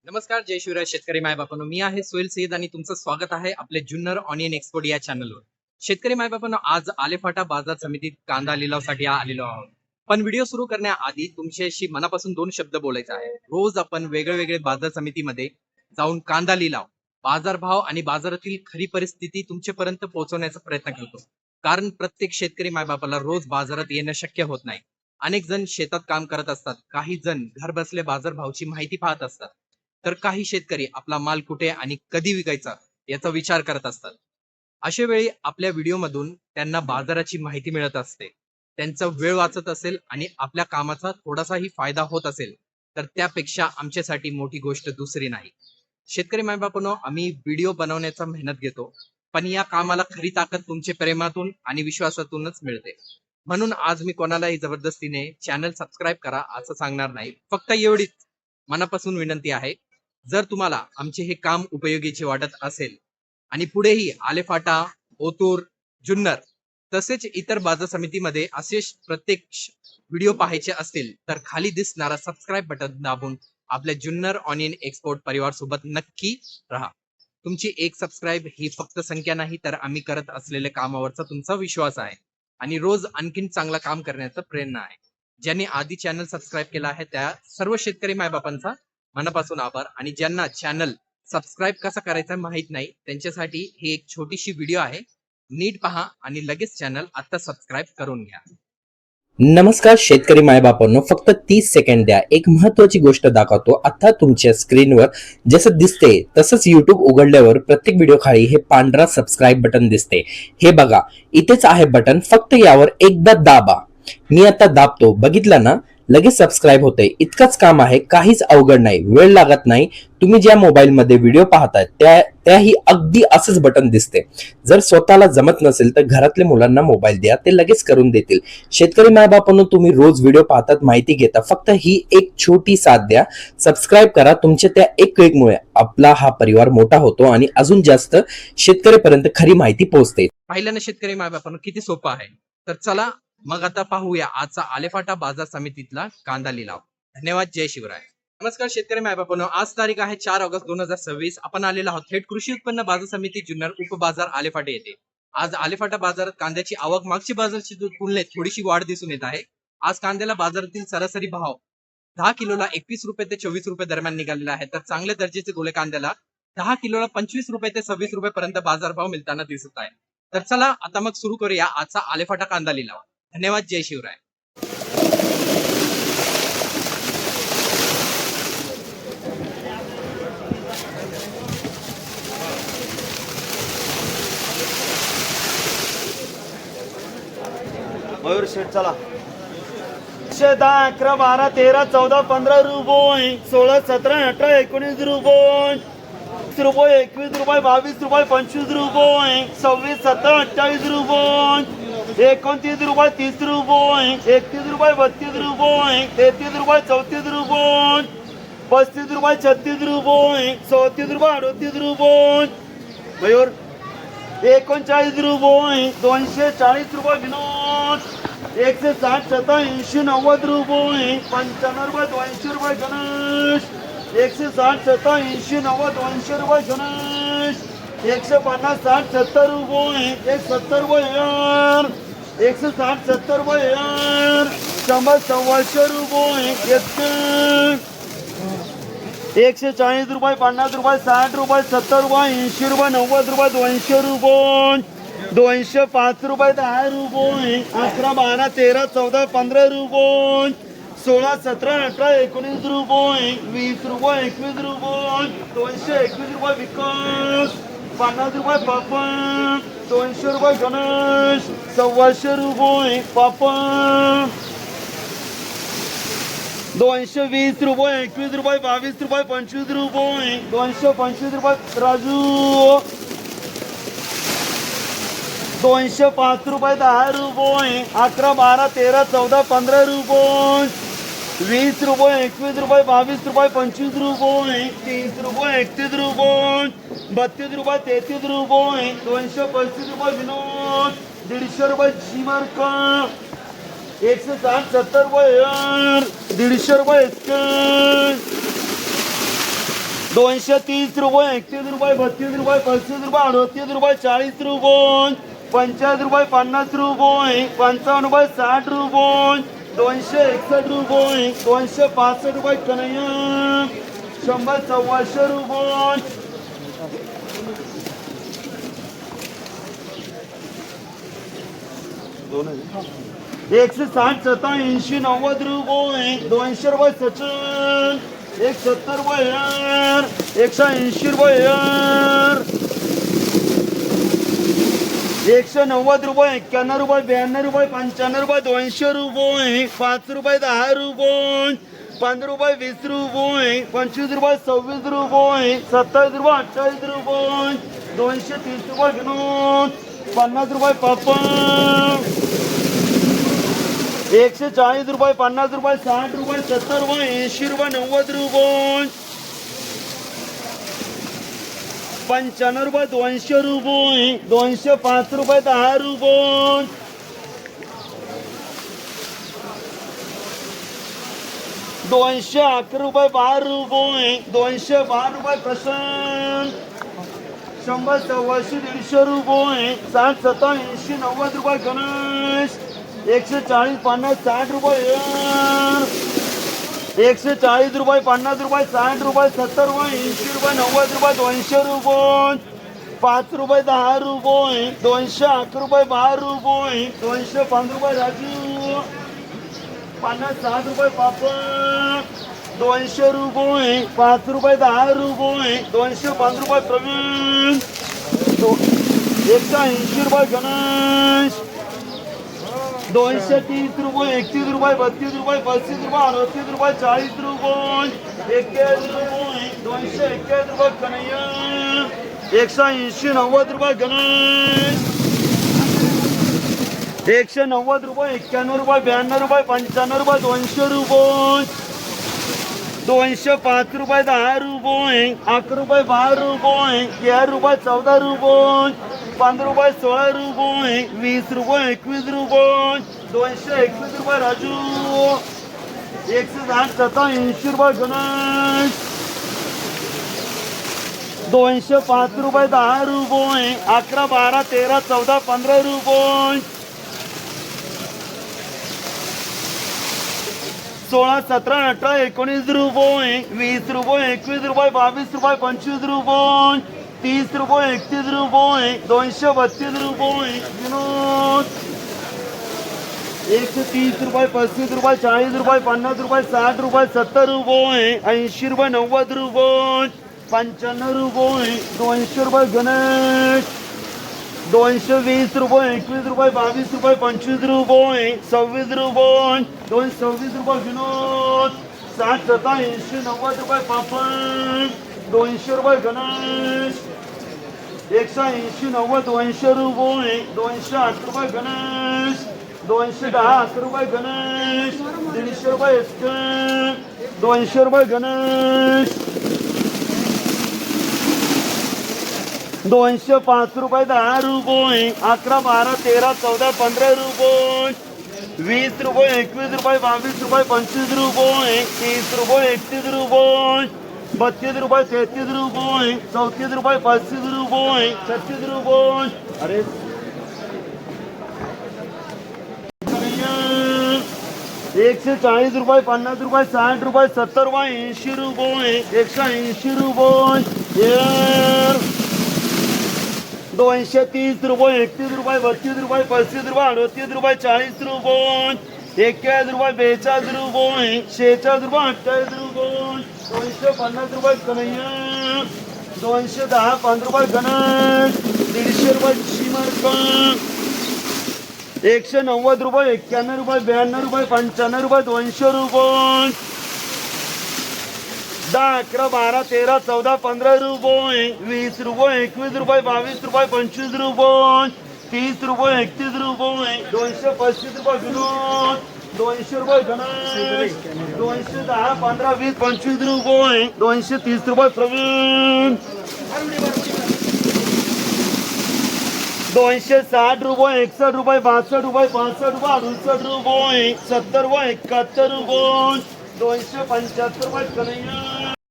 नमस्कार, जय शिवराय शेतकरी मायबापांनो. मी आहे सोहेल सईद आणि तुमचं स्वागत आहे आपले जुन्नर ऑनियन एक्सपोर्ट या चॅनलवर. शेतकरी मायबापांनो, आज आलेफाटा बाजार समितीत कांदा लिलावसाठी आलेलो आहोत. पण व्हिडिओ सुरू करण्याआधी तुमच्याशी मनापासून दोन शब्द बोलायचे आहे. रोज आपण वेगळे बाजार समितीमध्ये जाऊन कांदा लिलाव, बाजारभाव आणि बाजारातील खरी परिस्थिती तुमच्यापर्यंत पोहोचवण्याचा प्रयत्न करतो. कारण प्रत्येक शेतकरी मायबापाला रोज बाजारात येणं शक्य होत नाही. अनेक जण शेतात काम करत असतात, काही जण घर बसले बाजारभावाची माहिती पाहत असतात, तर काही शेतकरी आपला माल कुठे आणि कधी विकायचा याचा विचार करत असतात. अशा वेळी आपल्या व्हिडिओमधून त्यांना बाजाराची माहिती मिळत असते, त्यांचा वेळ वाचत असेल आणि आपल्या कामाचा थोडासाही फायदा होत असेल तर त्यापेक्षा आमच्यासाठी मोठी गोष्ट दुसरी नाही. शेतकरी मायबापांनो, आम्ही व्हिडिओ बनवण्याचा मेहनत घेतो, पण या कामाला खरी ताकद तुमच्या प्रेमातून आणि विश्वासातूनच मिळते. म्हणून आज मी कोणालाही जबरदस्तीने चॅनल सबस्क्राईब करा असं सांगणार नाही. फक्त एवढीच मनापासून विनंती आहे, जर तुम्हाला आमचे हे काम उपयोगीचे वाटत असेल आणि पुढेही आलेफाटा, ओतूर, जुन्नर तसेच इतर बाजार समितीमध्ये असे प्रत्येक व्हिडिओ पाहायचे असतील तर खाली दिसणारा सबस्क्राईब बटन दाबून आपल्या जुन्नर ऑनियन एक्सपोर्ट परिवार सोबत नक्की राहा. तुमची एक सबस्क्राईब ही फक्त संख्या नाही, तर आम्ही करत असलेल्या कामावरचा तुमचा विश्वास आहे आणि रोज आणखीन चांगला काम करण्याचा प्रेरणा आहे. ज्यांनी आधी चॅनल सबस्क्राईब केला आहे त्या सर्व शेतकरी मायबापांचा मनापासून आभार, आणि ज्यांना चॅनल सबस्क्राईब कसा करायचा माहित नाही त्यांच्यासाठी ही एक छोटीशी व्हिडिओ आहे. नीट पहा आणि लगेच चॅनल आता सबस्क्राईब करून घ्या. नमस्कार शेतकरी मायबापांनो, फक्त 30 सेकंड द्या. एक महत्वाची गोष्ट दाखवतो. आता तुमच्या स्क्रीनवर जसं दिसते तसंच YouTube उघडल्यावर प्रत्येक व्हिडिओ खाली हे पांढरा सबस्क्राईब बटन दिसते. हे बघा, इथेच आहे बटन, फक्त यावर एकदा दाबा. मी आता दाबतो, बघितलं ना, लगेच सबस्क्राईब होते. इतकंच काम आहे, काहीच अवघड नाही, वेळ लागत नाही. तुम्ही ज्या मोबाईल मध्ये व्हिडिओ पाहताय त्याही अगदी असंच बटन दिसते. जर स्वतःला जमत नसेल तर घरातल्या मुलांना मोबाईल द्या, ते लगेच करून देतील. शेतकरी मायबापांनो, तुम्ही रोज व्हिडिओ पाहतात, माहिती घेता, फक्त ही एक छोटी साथ द्या. सबस्क्राईब करा. तुमच्या त्या एक क्लिकमुळे आपला हा परिवार मोठा होतो आणि अजून जास्त शेतकऱ्यापर्यंत खरी माहिती पोहोचते. पाहिलं ना शेतकरी मायबापांनो, किती सोपं आहे. तर चला मग आता पाहूया आजचा आलेफाटा बाजार समितीतला कांदा लिलाव. धन्यवाद. जय शिवराय. नमस्कार शेतकरी मायबापांनो, आज तारीख आहे 4 ऑगस्ट 2026. आपण आलेलो आहोत थेट कृषी उत्पन्न बाजार समिती जुन्नर उपबाजार आलेफाटा येथे. आज आलेफाटा बाजारात कांद्याची आवक मागची बाजाराची तुलनेत थोडीशी वाढ दिसून येत आहे. आज कांद्याला बाजारातील सरासरी भाव 10 किलोला 21 रुपये ते 24 रुपये दरम्यान निघालेला आहे, तर चांगल्या दर्जाचे गोले कांद्याला 10 किलोला 25 रुपये ते 26 रुपये पर्यंत बाजारभाव मिळताना दिसत आहे. तर चला आता मग सुरू करूया आजचा आलेफाटा कांदा लिलाव. धन्यवाद. जय शिवराय. मयूर शेठ चला. 10, 11, 12, 13, 14, 15 रुपये, 16, 17, 18, 19 रुपये, 20 रुपये, 21 रुपये, 22 रुपये, 25 रुपये, 26, 27, 28 रुपये, 29 रुपये, 30 रुपये, 31 रुपये, 32 रुपये, 33 रुपये, 34 रुपये, 35 रुपये, 36 रुपये, 37 रुपये, 38 रुपये. मयूर 39 रुपये, 240 रुपये विनोद, 160, 87, 90 रुपये, 95 रुपये, 200 रुपये गणेश, 160, 87, 90, 200 रुपये गणेश, 150, 60, 70 रुपये, 170 रुपये यार, 160, 70 रुपये यार, 100, 100 रुपये, 140 रुपये, 50 रुपये, 60 रुपये, 70 रुपये, 80 रुपये, 90 रुपये, 200 रुपये, 205 रुपये, 10 रुपये, 11, 12, 13, 14, 15 रुपये, 16, 17, 18, 19 रुपये, 20 रुपये, 21 रुपये, 221 रुपये विकास, 50 रुपये पापड, 200 रुपये गणेश, 100 रुपये पापड, 220 रुपये, 21 रुपये, 22 रुपये, 25 रुपये, 225 रुपये राजू, 205 रुपये, 10 रुपये, 11, 12, 13, 14, 15 रुपये, 20 रुपये, 21 रुपये, 22 रुपये, 25 रुपये, 30 रुपये, 31 रुपये, 32 रुपये, 33 रुपये, 235 रुपये विनोद, 150 रुपये चिमरका, 160, 70 रुपये यार, 150 रुपये 230 रुपये 31 रुपये 32 रुपये 35 रुपये 38 रुपये 40 रुपये 45 रुपये 50 रुपये 55 रुपये 60 रुपये 261 रुपये 265 रुपये कन्हैया 100 1400 रुपये 160 87 90 रुपये 200 रुपये सचिन 170 रुपये यार 180 रुपये यार 190 रुपये 91 रुपये 92 रुपये 95 रुपये 200 रुपये 5 रुपये 10 रुपये 15 रुपये 20 रुपये 25 रुपये 26 रुपये 27 रुपये 28 रुपये 230 रुपये घेऊन 50 रुपये पापड 140 रुपये 50 रुपये 60 रुपये 70 रुपये 80 रुपये 90 रुपये 95 रुपये 200 रुपये 205 रुपये 10 रुपये 211 रुपये 12 रुपये 212 रुपये प्रशांत 100 100 रुपये 60 87 90 रुपये गणेश 140 50 60 रुपये 140 रुपये 50 रुपये 60 रुपये 70 रुपये 80 रुपये 90 रुपये 200 रुपये 5 रुपये 10 रुपये 211 रुपये 12 रुपये 205 रुपये राजू 50 60 रुपये पापड 200 रुपये 5 रुपये 10 रुपये 205 रुपये प्रवीण 180 रुपये गणेश 230 रुपये 31 रुपये 32 रुपये 35 रुपये 38 रुपये 40 रुपये 21 रुपये 221 रुपये कन्हैया 180 90 रुपये गणेश 190 रुपये 91 रुपये 92 रुपये 95 रुपये 200 रुपये 205 रुपये 10 रुपये 11 रुपये 12 रुपये 13 रुपये 14 रुपये 15 रुपये 16 रुपये 20 रुपये 21 रुपये 221 रुपये राजू 160 87 रुपये गणेश 205 रुपये 10 रुपये 11 12 13 14 15 रुपये 16 17 18 19 रुपये 20 रुपये 21 रुपये 22 रुपये 25 रुपये 30 रुपये 31 रुपये 232 रुपये विनोद 130 रुपये 35 रुपये 40 रुपये 50 रुपये 60 रुपये 70 रुपये 80 रुपये 90 रुपये 95 रुपये 200 रुपये गणेश 220 रुपये 21 रुपये 22 रुपये 25 रुपये 26 रुपये 226 रुपये विनोद 60 87 90 रुपये पापड 200 रुपये गणेश 180 90 200 रुपये 208 रुपये गणेश 210 रुपये गणेश 150 रुपये एसके 200 रुपये गणेश 205 रुपये 10 रुपये 11 12 13 14 15 रुपये 20 रुपये 21 रुपये 22 रुपये 25 रुपये 30 रुपये 31 रुपये 32 रुपये 33 रुपये 34 रुपये 35 रुपये 36 रुपये अरे 140 रुपये 50 रुपये 60 रुपये 70 रुपये 80 रुपये 180 रुपये 230 रुपये 31 रुपये 32 रुपये 35 रुपये 38 रुपये 40 रुपये 41 रुपये 42 रुपये 46 रुपये 28 रुपये 250 रुपये कन्हैया 210 5 रुपये गणेश 150 रुपये चिमरकर 190 रुपये 91 रुपये 92 रुपये 95 रुपये 200 रुपये 10 11 12 13 14 15 रुपये 20 रुपये 21 रुपये 22 रुपये 25 रुपये 30 रुपये 31 रुपये 235 रुपये विनोद 200 रुपये गणेश 210 15 20 25 रुपये 230 रुपये प्रवीण 260 रुपये 61 रुपये 62 रुपये 65 रुपये 68 रुपये 70 रुपये 71 रुपये 275 रुपये कन्हैया